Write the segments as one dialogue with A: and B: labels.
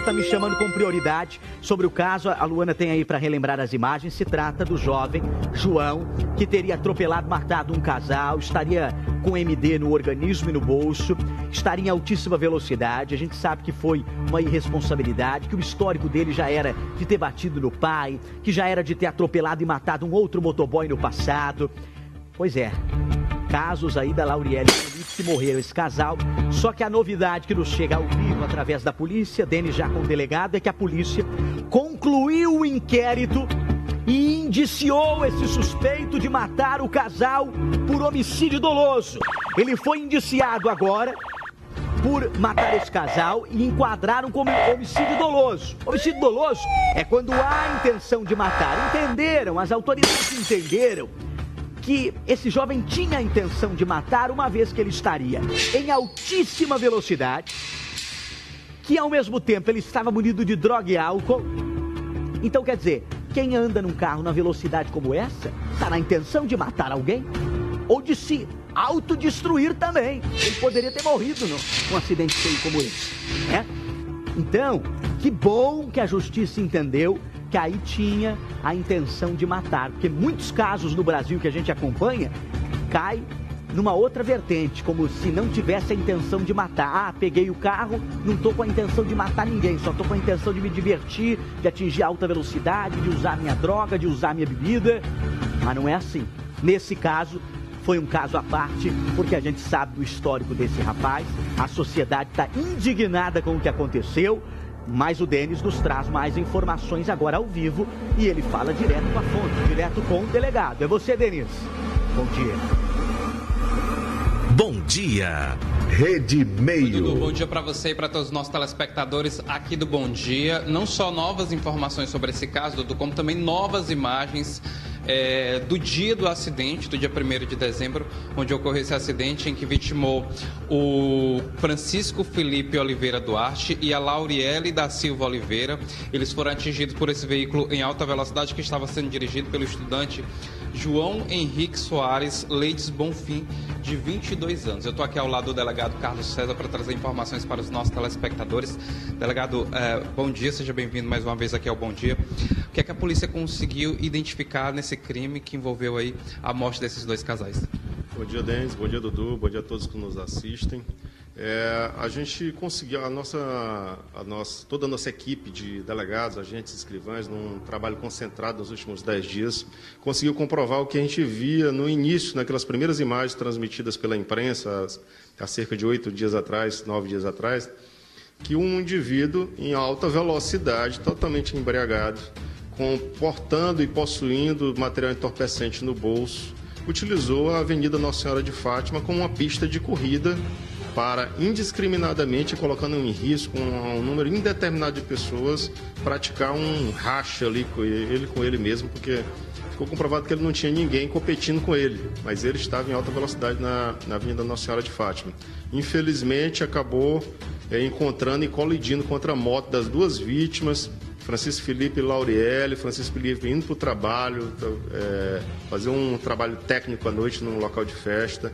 A: está me chamando com prioridade sobre o caso. A Luana tem aí para relembrar as imagens. Se trata do jovem João, que teria atropelado, matado um casal, estaria com MD no organismo e no bolso, estaria em altíssima velocidade. A gente sabe que foi uma irresponsabilidade, que o histórico dele já era de ter batido no pai, que já era de ter atropelado e matado um outro motoboy no passado. Pois é, casos aí da Lauriele e Felipe que morreram, esse casal. Só que a novidade que nos chega ao vivo através da polícia, Denis já com o delegado, é que a polícia concluiu o inquérito e indiciou esse suspeito de matar o casal por homicídio doloso. Ele foi indiciado agora por matar esse casal e enquadraram como homicídio doloso. Homicídio doloso é quando há intenção de matar. Entenderam, as autoridades entenderam que esse jovem tinha a intenção de matar, uma vez que ele estaria em altíssima velocidade, que ao mesmo tempo ele estava munido de droga e álcool. Então, quer dizer, quem anda num carro na velocidade como essa, está na intenção de matar alguém ou de se autodestruir também. Ele poderia ter morrido num acidente feio como esse, né? Então, que bom que a justiça entendeu que aí tinha a intenção de matar, porque muitos casos no Brasil que a gente acompanha cai numa outra vertente, como se não tivesse a intenção de matar. Ah, peguei o carro, não estou com a intenção de matar ninguém, só estou com a intenção de me divertir, de atingir alta velocidade, de usar minha droga, de usar minha bebida. Mas não é assim. Nesse caso, foi um caso à parte, porque a gente sabe do histórico desse rapaz, a sociedade está indignada com o que aconteceu, mas o Denis nos traz mais informações agora ao vivo e ele fala direto com a fonte, direto com o delegado. É você, Denis. Bom dia.
B: Bom dia, Rede Meio.
C: Dudu, bom dia para você e para todos os nossos telespectadores aqui do Bom Dia. Não só novas informações sobre esse caso, Dudu, como também novas imagens do dia do acidente, do dia 1º de dezembro, onde ocorreu esse acidente em que vitimou o Francisco Felipe Oliveira Duarte e a Lauriele da Silva Oliveira. Eles foram atingidos por esse veículo em alta velocidade que estava sendo dirigido pelo estudante João Henrique Soares Leites Bonfim, de 22 anos. Eu estou aqui ao lado do delegado Carlos César para trazer informações para os nossos telespectadores. Delegado, bom dia, seja bem-vindo mais uma vez aqui ao Bom Dia. O que é que a polícia conseguiu identificar nesse crime que envolveu aí a morte desses dois casais?
D: Bom dia, Denis, bom dia, Dudu, bom dia a todos que nos assistem. A gente conseguiu, toda a nossa equipe de delegados, agentes, escrivães, num trabalho concentrado nos últimos 10 dias, conseguiu comprovar o que a gente via no início, naquelas primeiras imagens transmitidas pela imprensa, há cerca de 8 dias atrás, 9 dias atrás, que um indivíduo em alta velocidade, totalmente embriagado, portando e possuindo material entorpecente no bolso, utilizou a Avenida Nossa Senhora de Fátima como uma pista de corrida para, indiscriminadamente, colocando em risco um número indeterminado de pessoas, praticar um racha ali com ele mesmo, porque ficou comprovado que ele não tinha ninguém competindo com ele, mas ele estava em alta velocidade na Avenida Nossa Senhora de Fátima. Infelizmente, acabou encontrando e colidindo contra a moto das duas vítimas, Francisco Felipe e Lauriele. Francisco Felipe indo para o trabalho, fazer um trabalho técnico à noite num local de festa,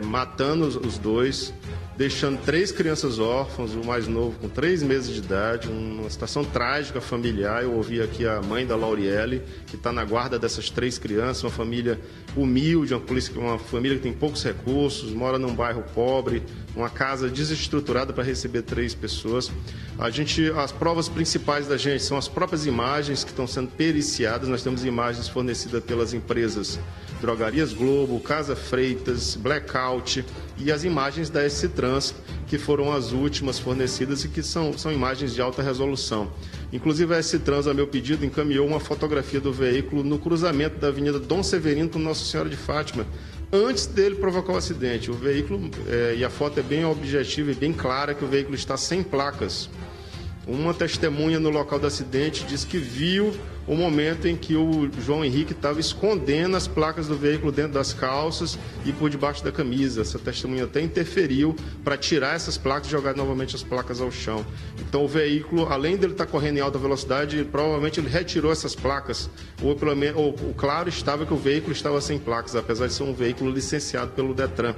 D: matando os dois, deixando 3 crianças órfãs, o mais novo com 3 meses de idade, uma situação trágica familiar. Eu ouvi aqui a mãe da Lauriele, que está na guarda dessas 3 crianças, uma família humilde, uma família que tem poucos recursos, mora num bairro pobre, uma casa desestruturada para receber 3 pessoas. As provas principais da gente são as próprias imagens que estão sendo periciadas. Nós temos imagens fornecidas pelas empresas Drogarias Globo, Casa Freitas, Blackout e as imagens da SC Trans, que foram as últimas fornecidas e que são imagens de alta resolução. Inclusive a SC Trans, a meu pedido, encaminhou uma fotografia do veículo no cruzamento da Avenida Dom Severino com Nossa Senhora de Fátima, antes dele provocar o acidente. O veículo, e a foto é bem objetiva e bem clara, que o veículo está sem placas. Uma testemunha no local do acidente disse que viu o momento em que o João Henrique estava escondendo as placas do veículo dentro das calças e por debaixo da camisa. Essa testemunha até interferiu para tirar essas placas e jogar novamente as placas ao chão. Então o veículo, além dele estar correndo em alta velocidade, provavelmente ele retirou essas placas, ou claro estava que o veículo estava sem placas, apesar de ser um veículo licenciado pelo Detran.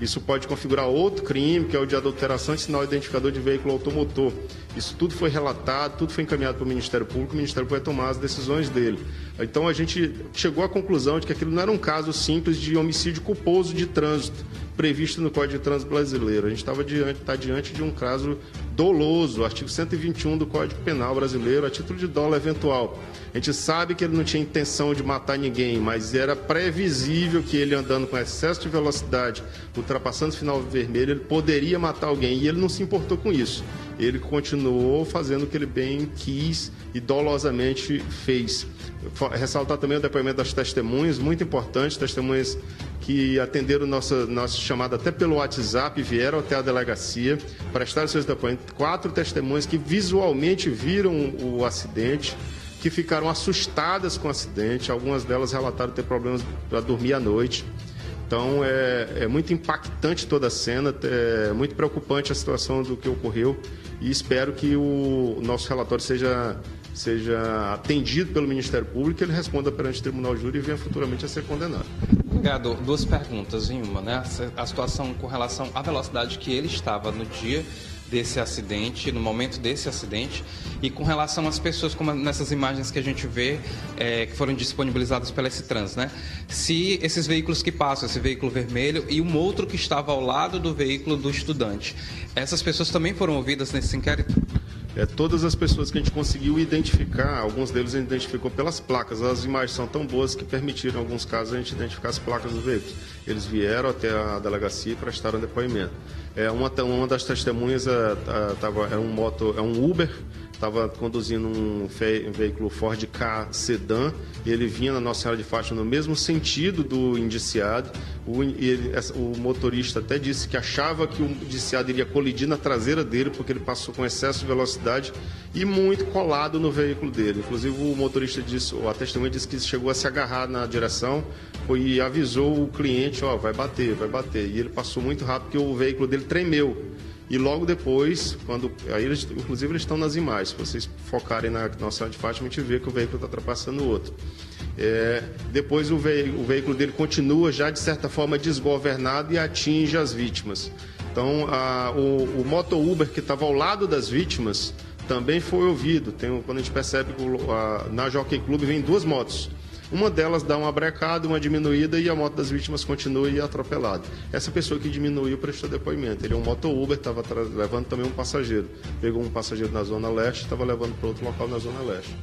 D: Isso pode configurar outro crime, que é o de adulteração de sinal identificador de veículo automotor. Isso tudo foi relatado, tudo foi encaminhado para o Ministério Público, o Ministério Público vai tomar as decisões dele. Então a gente chegou à conclusão de que aquilo não era um caso simples de homicídio culposo de trânsito, previsto no Código de Trânsito Brasileiro. A gente está diante de um caso doloso, artigo 121 do Código Penal Brasileiro, a título de dolo eventual. A gente sabe que ele não tinha intenção de matar ninguém, mas era previsível que ele, andando com excesso de velocidade, ultrapassando o sinal vermelho, ele poderia matar alguém, e ele não se importou com isso. Ele continuou fazendo o que ele bem quis e dolosamente fez. Ressaltar também o depoimento das testemunhas, muito importante, testemunhas que atenderam nossa chamada até pelo WhatsApp, vieram até a delegacia, prestaram seus depoimentos. 4 testemunhas que visualmente viram o acidente, que ficaram assustadas com o acidente, algumas delas relataram ter problemas para dormir à noite. Então, é muito impactante toda a cena, é muito preocupante a situação do que ocorreu e espero que o nosso relatório seja atendido pelo Ministério Público, ele responda perante o Tribunal Júri e venha futuramente a ser condenado.
C: Obrigado. 2 perguntas em uma, né? A situação com relação à velocidade que ele estava no dia desse acidente, no momento desse acidente, e com relação às pessoas, como nessas imagens que a gente vê, que foram disponibilizadas pela S-Trans, né? Se esses veículos que passam, esse veículo vermelho e um outro que estava ao lado do veículo do estudante, essas pessoas também foram ouvidas nesse inquérito?
D: Todas as pessoas que a gente conseguiu identificar, alguns deles a gente identificou pelas placas. As imagens são tão boas que permitiram, em alguns casos, a gente identificar as placas dos veículos. Eles vieram até a delegacia e prestaram depoimento. Uma das testemunhas é um Uber, estava conduzindo um veículo Ford Ka sedã, e ele vinha na Nossa Senhora de Fátima no mesmo sentido do indiciado. O motorista até disse que achava que o indiciado iria colidir na traseira dele, porque ele passou com excesso de velocidade e muito colado no veículo dele. Inclusive o motorista disse, a testemunha disse que chegou a se agarrar na direção e avisou o cliente, vai bater. E ele passou muito rápido porque o veículo dele tremeu. E logo depois, inclusive eles estão nas imagens, se vocês focarem na Nossa Senhora de Fátima, a gente vê que o veículo está ultrapassando o outro. Depois o veículo dele continua já de certa forma desgovernado e atinge as vítimas. Então o moto Uber que estava ao lado das vítimas também foi ouvido. Quando a gente percebe que na Jockey Club vem 2 motos. Uma delas dá uma brecada, uma diminuída e a moto das vítimas continua e é atropelada. Essa pessoa que diminuiu prestou depoimento. Ele é um moto Uber, estava levando também um passageiro. Pegou um passageiro na Zona Leste e estava levando para outro local na Zona Leste.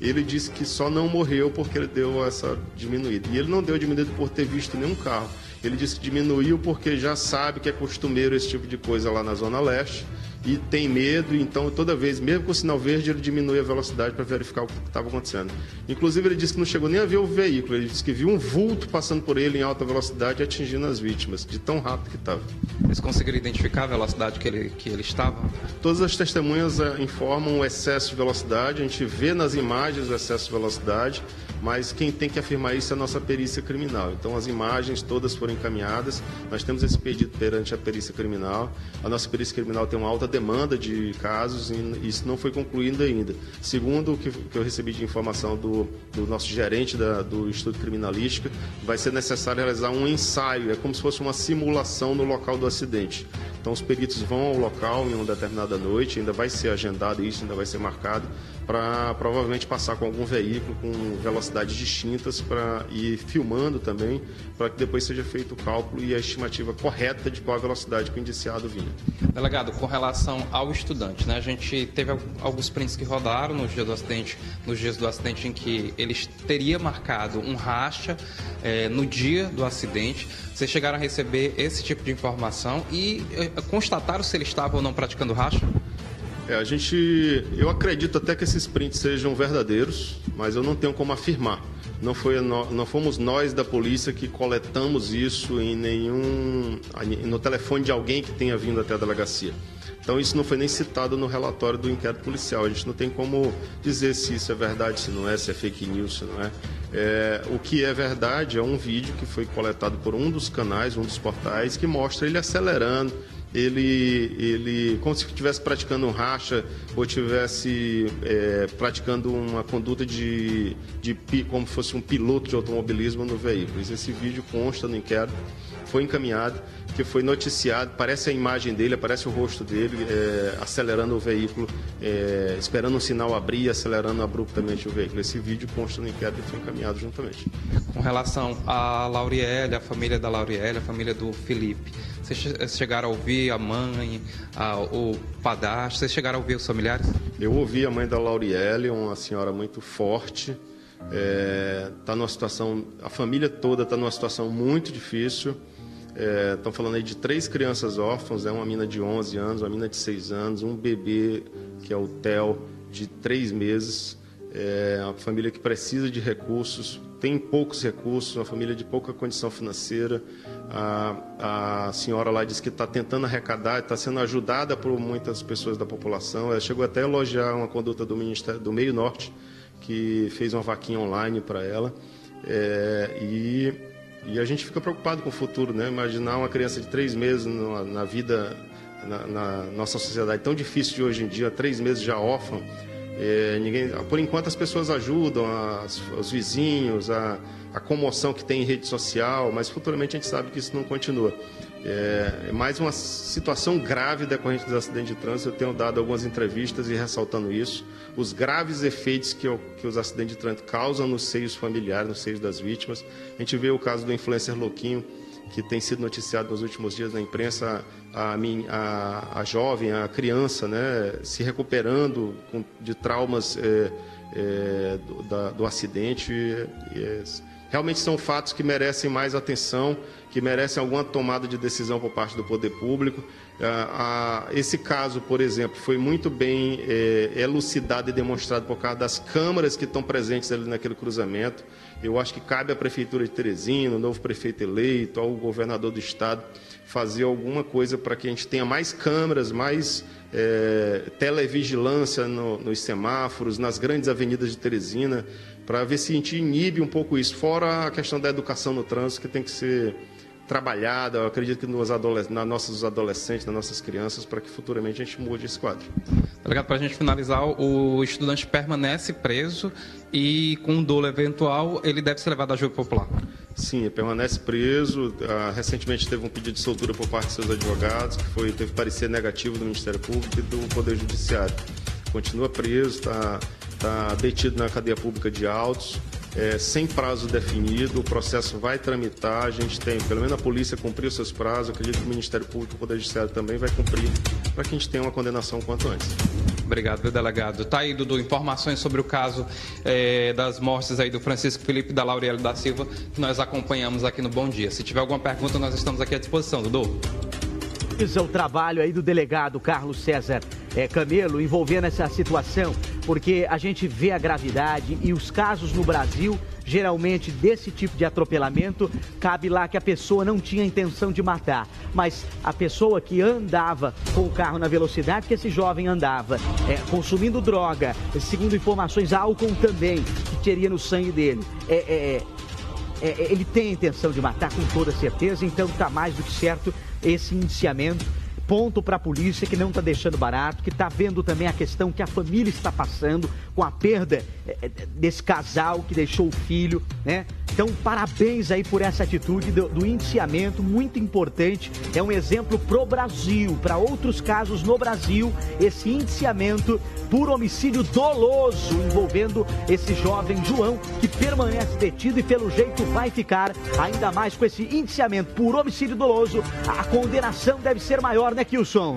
D: Ele disse que só não morreu porque ele deu essa diminuída. E ele não deu diminuída por ter visto nenhum carro. Ele disse que diminuiu porque já sabe que é costumeiro esse tipo de coisa lá na Zona Leste e tem medo, então toda vez, mesmo com o sinal verde, ele diminui a velocidade para verificar o que estava acontecendo. Inclusive ele disse que não chegou nem a ver o veículo, ele disse que viu um vulto passando por ele em alta velocidade e atingindo as vítimas, de tão rápido que estava.
C: Eles conseguiram identificar a velocidade que ele estava?
D: Todas as testemunhas informam o excesso de velocidade, a gente vê nas imagens o excesso de velocidade, mas quem tem que afirmar isso é a nossa perícia criminal. Então as imagens todas foram encaminhadas, nós temos esse pedido perante a perícia criminal. A nossa perícia criminal tem uma alta demanda de casos e isso não foi concluído ainda. Segundo o que eu recebi de informação do nosso gerente do Instituto Criminalística, vai ser necessário realizar um ensaio, é como se fosse uma simulação no local do acidente. Então os peritos vão ao local em uma determinada noite, ainda vai ser agendado isso, ainda vai ser marcado, para provavelmente passar com algum veículo com velocidades distintas e filmando também, para que depois seja feito o cálculo e a estimativa correta de qual a velocidade que o indiciado vinha.
C: Delegado, com relação ao estudante, né, a gente teve alguns prints que rodaram nos dias do acidente em que ele teria marcado um racha no dia do acidente. Vocês chegaram a receber esse tipo de informação e constataram se ele estava ou não praticando racha?
D: Eu acredito até que esses prints sejam verdadeiros, mas eu não tenho como afirmar. Não fomos nós da polícia que coletamos isso no telefone de alguém que tenha vindo até a delegacia. Então isso não foi nem citado no relatório do inquérito policial. A gente não tem como dizer se isso é verdade, se não é, se é fake news, se não é. O que é verdade é um vídeo que foi coletado por um dos canais, um dos portais, que mostra ele acelerando, ele como se estivesse praticando um racha ou estivesse praticando uma conduta como se fosse um piloto de automobilismo no veículo. Esse vídeo consta no inquérito, foi encaminhado, porque foi noticiado, parece a imagem dele, aparece o rosto dele acelerando o veículo, esperando um sinal abrir, acelerando abruptamente o veículo. Esse vídeo consta no inquérito e foi encaminhado juntamente.
C: Com relação à Laurielle, a família da Laurielle, a família do Felipe, vocês chegaram a ouvir a mãe, o padrasto, vocês chegaram a ouvir os familiares? Eu ouvi a mãe da Laurielle, uma senhora muito forte,
D: tá numa situação, a família toda está numa situação muito difícil. Estão falando aí de 3 crianças órfãs, uma menina de 11 anos, uma menina de 6 anos, um bebê, que é o Theo, de 3 meses. Uma família que precisa de recursos, tem poucos recursos, uma família de pouca condição financeira. A senhora lá disse que está tentando arrecadar, está sendo ajudada por muitas pessoas da população. Ela chegou até a elogiar uma conduta do Ministério do Meio Norte, que fez uma vaquinha online para ela. E a gente fica preocupado com o futuro, né? Imaginar uma criança de 3 meses na vida, na nossa sociedade tão difícil de hoje em dia, 3 meses já órfã. Por enquanto as pessoas ajudam, os vizinhos, a comoção que tem em rede social, mas futuramente a gente sabe que isso não continua. É mais uma situação grave decorrente dos acidentes de trânsito. Eu tenho dado algumas entrevistas e ressaltando isso, os graves efeitos que os acidentes de trânsito causam nos seios familiares, nos seios das vítimas. A gente vê o caso do influencer Louquinho, que tem sido noticiado nos últimos dias na imprensa, a jovem, a criança, né, se recuperando de traumas do acidente. Realmente são fatos que merecem mais atenção, que merecem alguma tomada de decisão por parte do poder público. Esse caso, por exemplo, foi muito bem elucidado e demonstrado por causa das câmaras que estão presentes ali naquele cruzamento. Eu acho que cabe à Prefeitura de Teresina, o novo prefeito eleito, ao governador do estado, fazer alguma coisa para que a gente tenha mais câmeras, mais televigilância nos semáforos, nas grandes avenidas de Teresina, para ver se a gente inibe um pouco isso. Fora a questão da educação no trânsito, que tem que ser trabalhada, eu acredito que nos nossos adolescentes, nas nossas crianças, para que futuramente a gente mude esse quadro.
C: Delegado, para a gente finalizar, o estudante permanece preso e, com dolo eventual, ele deve ser levado a júri popular?
D: Sim, ele permanece preso. Recentemente teve um pedido de soltura por parte de seus advogados, que teve parecer negativo do Ministério Público e do Poder Judiciário. Continua preso, está detido na cadeia pública de Altos, sem prazo definido. O processo vai tramitar, a gente tem, pelo menos a polícia cumpriu seus prazos, acredito que o Ministério Público e o Poder Judiciário também vai cumprir, para que a gente tenha uma condenação quanto antes.
C: Obrigado, meu delegado. Tá aí, Dudu, informações sobre o caso das mortes aí do Francisco Felipe e da Laurielle da Silva, que nós acompanhamos aqui no Bom Dia. Se tiver alguma pergunta, nós estamos aqui à disposição, Dudu.
A: Esse é o trabalho aí do delegado Carlos César Camelo envolvendo essa situação, porque a gente vê a gravidade e os casos no Brasil, geralmente desse tipo de atropelamento, cabe lá que a pessoa não tinha intenção de matar, mas a pessoa que andava com o carro na velocidade que esse jovem andava, consumindo droga, segundo informações, álcool também, que teria no sangue dele, ele tem a intenção de matar com toda certeza, então está mais do que certo esse indiciamento. Ponto para a polícia, que não está deixando barato, que está vendo também a questão que a família está passando com a perda desse casal que deixou o filho, né? Então, parabéns aí por essa atitude do indiciamento, muito importante. É um exemplo pro Brasil, para outros casos no Brasil, esse indiciamento por homicídio doloso envolvendo esse jovem João, que permanece detido e pelo jeito vai ficar, ainda mais com esse indiciamento por homicídio doloso. A condenação deve ser maior, né, Kilson?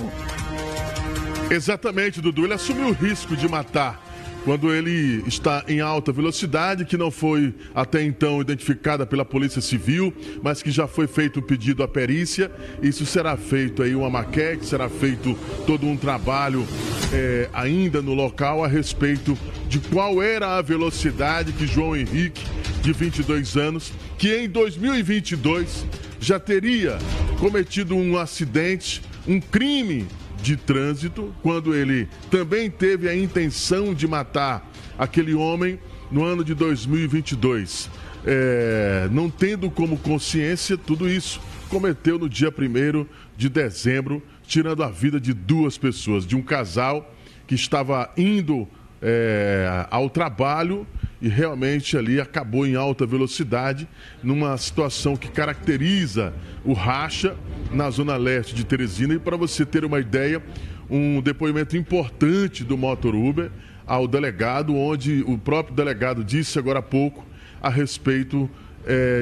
E: Exatamente, Dudu. Ele assumiu o risco de matar quando ele está em alta velocidade, que não foi até então identificada pela Polícia Civil, mas que já foi feito o pedido à perícia. Isso será feito aí uma maquete, será feito todo um trabalho ainda no local a respeito de qual era a velocidade que João Henrique, de 22 anos, que em 2022 já teria cometido um acidente, um crime de trânsito, quando ele também teve a intenção de matar aquele homem no ano de 2022. Não tendo como consciência tudo isso, cometeu no dia 1º de dezembro, tirando a vida de 2 pessoas, de um casal que estava indo ao trabalho e realmente ali acabou em alta velocidade, numa situação que caracteriza o racha na zona leste de Teresina. E para você ter uma ideia, um depoimento importante do Motor Uber ao delegado, onde o próprio delegado disse agora há pouco a respeito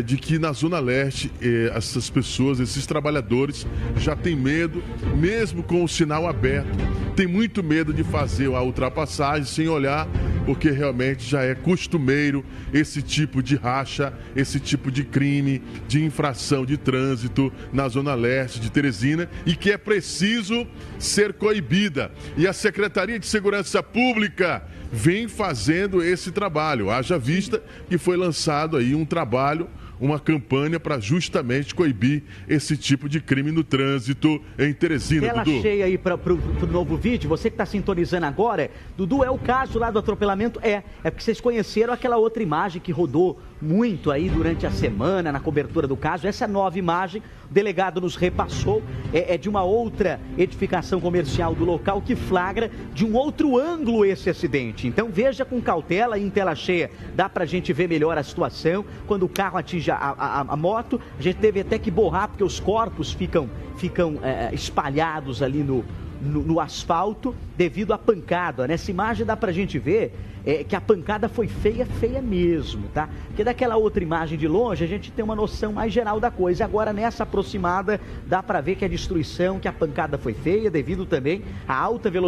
E: de que na Zona Leste essas pessoas, esses trabalhadores já têm medo, mesmo com o sinal aberto, tem muito medo de fazer a ultrapassagem sem olhar, porque realmente já é costumeiro esse tipo de racha, esse tipo de crime, de infração de trânsito na Zona Leste de Teresina e que é preciso ser coibida. E a Secretaria de Segurança Pública vem fazendo esse trabalho. Haja vista que foi lançado aí um trabalho, uma campanha para justamente coibir esse tipo de crime no trânsito em Teresina.
A: Tela
E: Dudu.
A: cheia aí para o novo vídeo. Você que está sintonizando agora, Dudu, é o caso lá do atropelamento? É porque vocês conheceram aquela outra imagem que rodou muito aí durante a semana na cobertura do caso. Essa nova imagem, o delegado nos repassou, é de uma outra edificação comercial do local que flagra de um outro ângulo esse acidente. Então veja com cautela, em tela cheia dá pra gente ver melhor a situação. Quando o carro atinge a moto, a gente teve até que borrar porque os corpos ficam espalhados ali no asfalto devido à pancada. Nessa imagem dá pra gente ver que a pancada foi feia mesmo, tá? Porque daquela outra imagem de longe a gente tem uma noção mais geral da coisa. Agora nessa aproximada dá pra ver que a destruição, que a pancada foi feia devido também à alta velocidade.